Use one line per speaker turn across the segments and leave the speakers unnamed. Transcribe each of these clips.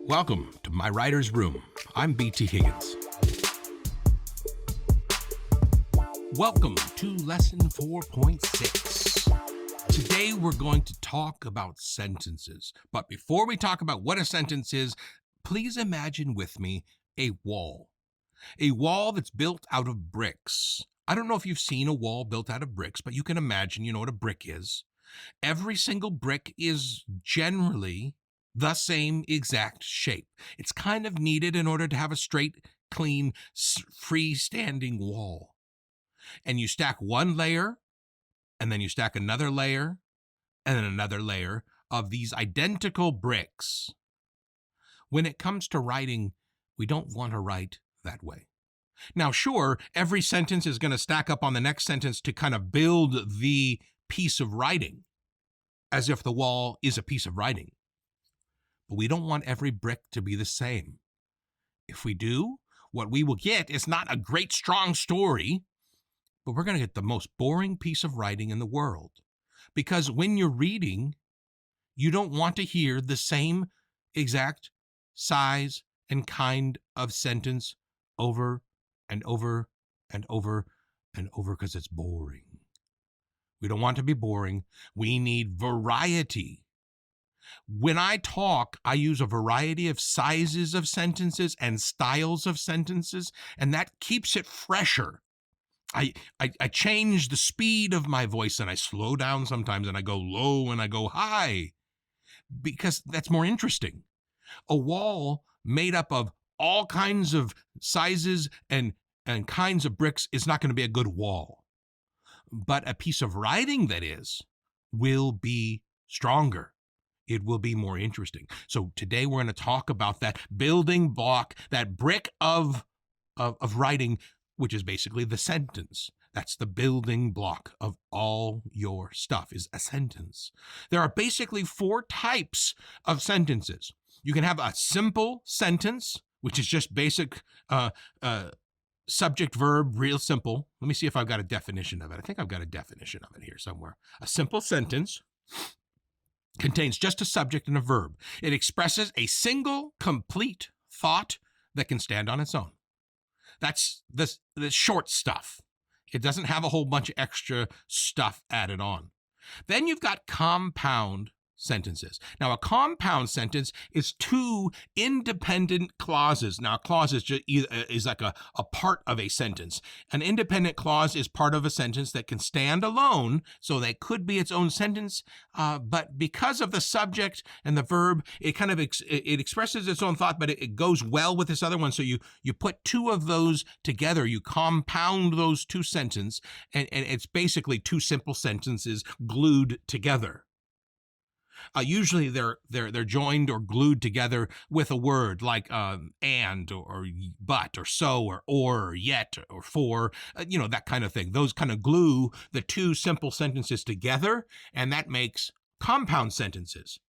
Welcome to my writer's room. I'm BT Higgins. Welcome to lesson 4.6. Today we're going to talk about sentences. But before we talk about what a sentence is, please imagine with me a wall. A wall that's built out of bricks. I don't know if you've seen a wall built out of bricks, but you can imagine, you know what a brick is. Every single brick is generally the same exact shape. It's kind of needed in order to have a straight, clean, freestanding wall. And you stack one layer, and then you stack another layer, and then another layer of these identical bricks. When it comes to writing, we don't want to write that way. Now, sure, every sentence is going to stack up on the next sentence to kind of build the piece of writing, as if the wall is a piece of writing. But we don't want every brick to be the same. If we do, what we will get is not a great, strong story, but we're going to get the most boring piece of writing in the world. Because when you're reading, you don't want to hear the same exact size and kind of sentence over and over and over and over because it's boring. We don't want to be boring. We need variety. When I talk, I use a variety of sizes of sentences and styles of sentences, and that keeps it fresher. I change the speed of my voice, and I slow down sometimes, and I go low and I go high, because that's more interesting. A wall made up of all kinds of sizes and kinds of bricks is not going to be a good wall. But a piece of writing that is will be stronger. It will be more interesting. So today we're going to talk about that building block, that brick of writing, which is basically the sentence. That's the building block of all your stuff, is a sentence. There are basically 4 types of sentences. You can have a simple sentence, which is just basic subject, verb, real simple. Let me see if I've got a definition of it. I think I've got a definition of it here somewhere. A simple sentence contains just a subject and a verb. It expresses a single, complete thought that can stand on its own. That's the short stuff. It doesn't have a whole bunch of extra stuff added on. Then you've got compound sentences. Now, a compound sentence is 2 independent clauses. Now, a clause is like a part of a sentence. An independent clause is part of a sentence that can stand alone, so that could be its own sentence, but because of the subject and the verb, it kind of it expresses its own thought, but it goes well with this other one. So you put 2 of those together, you compound those 2 sentences, and it's basically 2 simple sentences glued together. Usually they're joined or glued together with a word like and or but or so or yet or for, that kind of thing. Those kind of glue the 2 simple sentences together, and that makes compound sentences.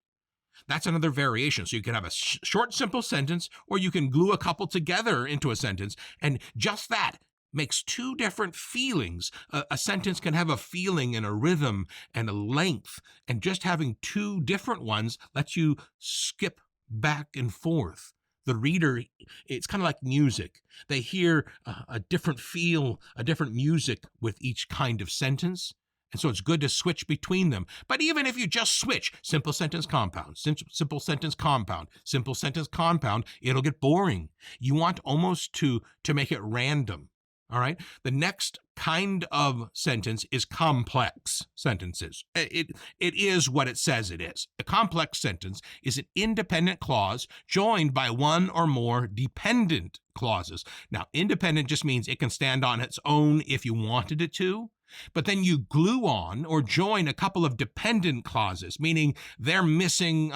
That's another variation. So you can have a short, simple sentence, or you can glue a couple together into a sentence, and just that makes 2 different feelings. A sentence can have a feeling and a rhythm and a length, and just having 2 different ones lets you skip back and forth. The reader, it's kind of like music. They hear a different feel, a different music with each kind of sentence, and so it's good to switch between them. But even if you just switch, simple sentence, compound, simple sentence, compound, simple sentence, compound, it'll get boring. You want almost to make it random. All right. The next kind of sentence is complex sentences. It is what it says it is. A complex sentence is an independent clause joined by 1 or more dependent clauses. Now, independent just means it can stand on its own if you wanted it to. But then you glue on or join a couple of dependent clauses, meaning they're missing,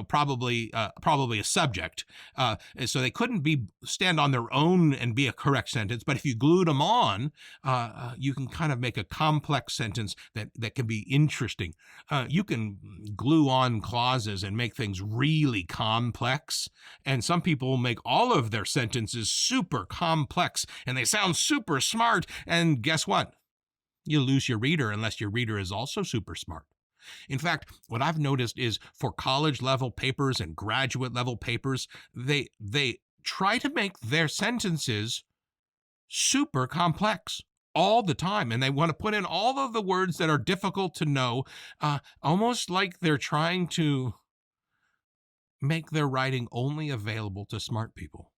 probably a subject. So they couldn't stand on their own and be a correct sentence. But if you glued them on, you can kind of make a complex sentence that can be interesting. You can glue on clauses and make things really complex. And some people make all of their sentences super complex, and they sound super smart. And guess what? You lose your reader unless your reader is also super smart. In fact, what I've noticed is for college level papers and graduate level papers, they try to make their sentences super complex all the time, and they want to put in all of the words that are difficult to know, almost like they're trying to make their writing only available to smart people.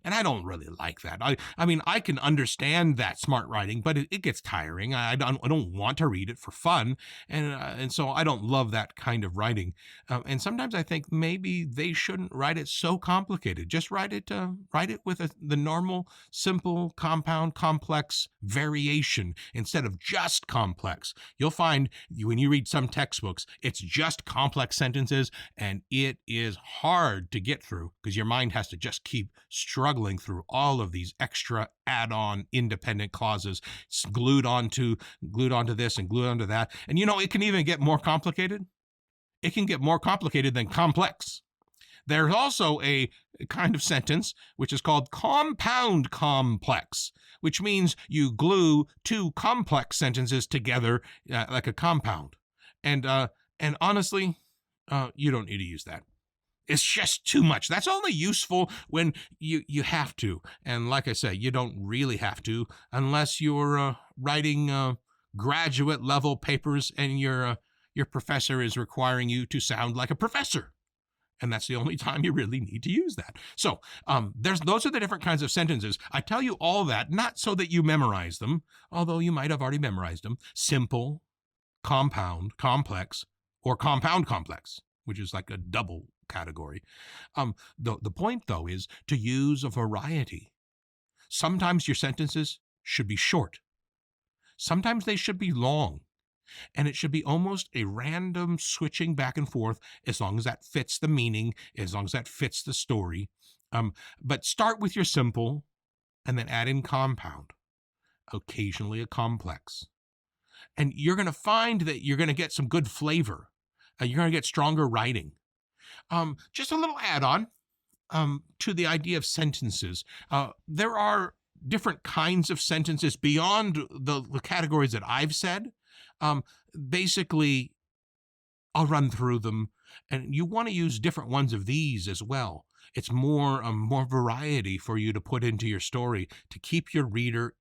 And I don't really like that. I mean, I can understand that smart writing, but it gets tiring. I don't want to read it for fun, and so I don't love that kind of writing. And sometimes I think maybe they shouldn't write it so complicated. Just write it with the normal, simple, compound, complex variation instead of just complex. You'll find when you read some textbooks, it's just complex sentences, and it is hard to get through because your mind has to just keep struggling through all of these extra add-on independent clauses glued onto this and glued onto that. And it can even get more complicated. It can get more complicated than complex. There's also a kind of sentence which is called compound complex, which means you glue two complex sentences together like a compound. And honestly, you don't need to use that. It's just too much. That's only useful when you have to. And like I say, you don't really have to unless you're writing graduate level papers and your professor is requiring you to sound like a professor. And that's the only time you really need to use that. So those are the different kinds of sentences. I tell you all that not so that you memorize them, although you might have already memorized them. Simple, compound, complex, or compound complex, which is like a double category. The point, though, is to use a variety. Sometimes your sentences should be short. Sometimes they should be long. And it should be almost a random switching back and forth as long as that fits the meaning, as long as that fits the story. But start with your simple and then add in compound, occasionally a complex. And you're going to find that you're going to get some good flavor. You're going to get stronger writing. Just a little add-on to the idea of sentences. There are different kinds of sentences beyond the categories that I've said. Basically, I'll run through them, and you want to use different ones of these as well. It's more variety for you to put into your story to keep your reader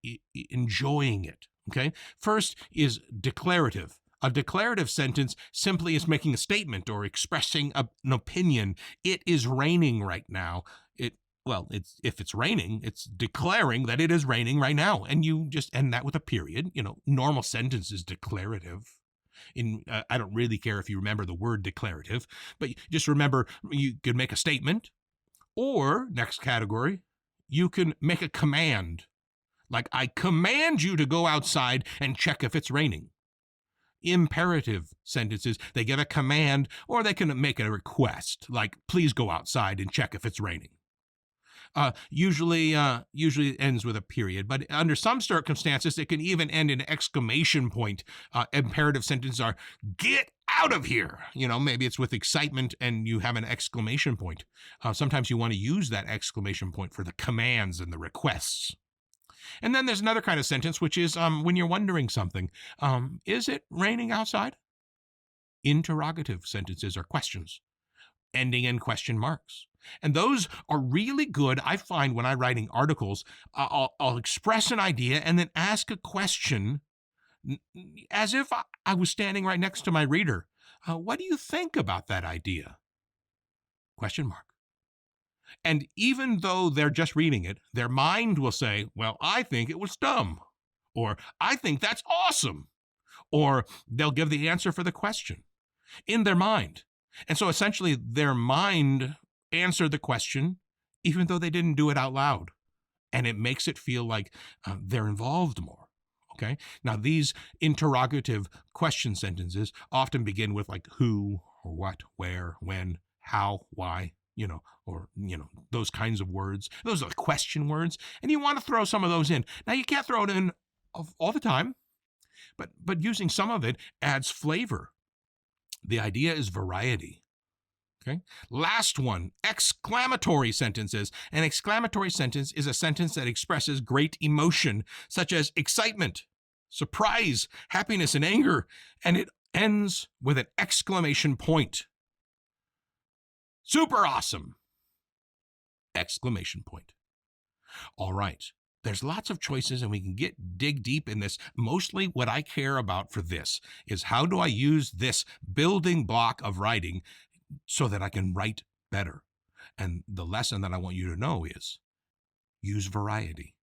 enjoying it. Okay. First is declarative. A declarative sentence simply is making a statement or expressing an opinion. It is raining right now. If it's raining, it's declaring that it is raining right now. And you just end that with a period. Normal sentence is declarative. I don't really care if you remember the word declarative, but just remember you could make a statement, or next category, you can make a command. Like, I command you to go outside and check if it's raining. Imperative sentences, they give a command, or they can make a request, like, please go outside and check if it's raining. Usually it ends with a period, but under some circumstances, it can even end in an exclamation point. Imperative sentences are, get out of here. Maybe it's with excitement and you have an exclamation point. Sometimes you want to use that exclamation point for the commands and the requests. And then there's another kind of sentence, which is when you're wondering something. Is it raining outside? Interrogative sentences are questions, ending in question marks. And those are really good, I find, when I'm writing articles. I'll express an idea and then ask a question as if I was standing right next to my reader. What do you think about that idea? Question mark. And even though they're just reading it, their mind will say, well, I think it was dumb, or I think that's awesome, or they'll give the answer for the question in their mind. And so essentially their mind answered the question, even though they didn't do it out loud. And it makes it feel like they're involved more. Okay. Now, these interrogative question sentences often begin with like who, or what, where, when, how, why, or those kinds of words. Those are question words, and you want to throw some of those in. Now, you can't throw it in all the time, but using some of it adds flavor. The idea is variety. Okay. Last one, exclamatory sentences. An exclamatory sentence is a sentence that expresses great emotion, such as excitement, surprise, happiness, and anger, and ends with an exclamation point. Super awesome! Exclamation point. All right. There's lots of choices and we can dig deep in this. Mostly what I care about for this is how do I use this building block of writing so that I can write better? And the lesson that I want you to know is use variety.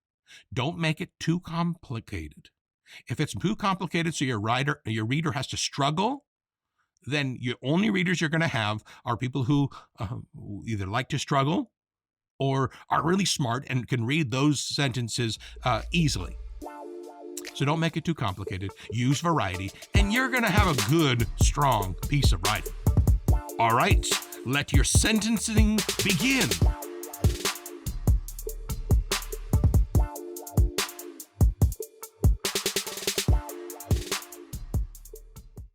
Don't make it too complicated. If it's too complicated so your reader has to struggle, then your only readers you're going to have are people who either like to struggle or are really smart and can read those sentences easily. So don't make it too complicated. Use variety, and you're going to have a good, strong piece of writing. All right, let your sentencing begin.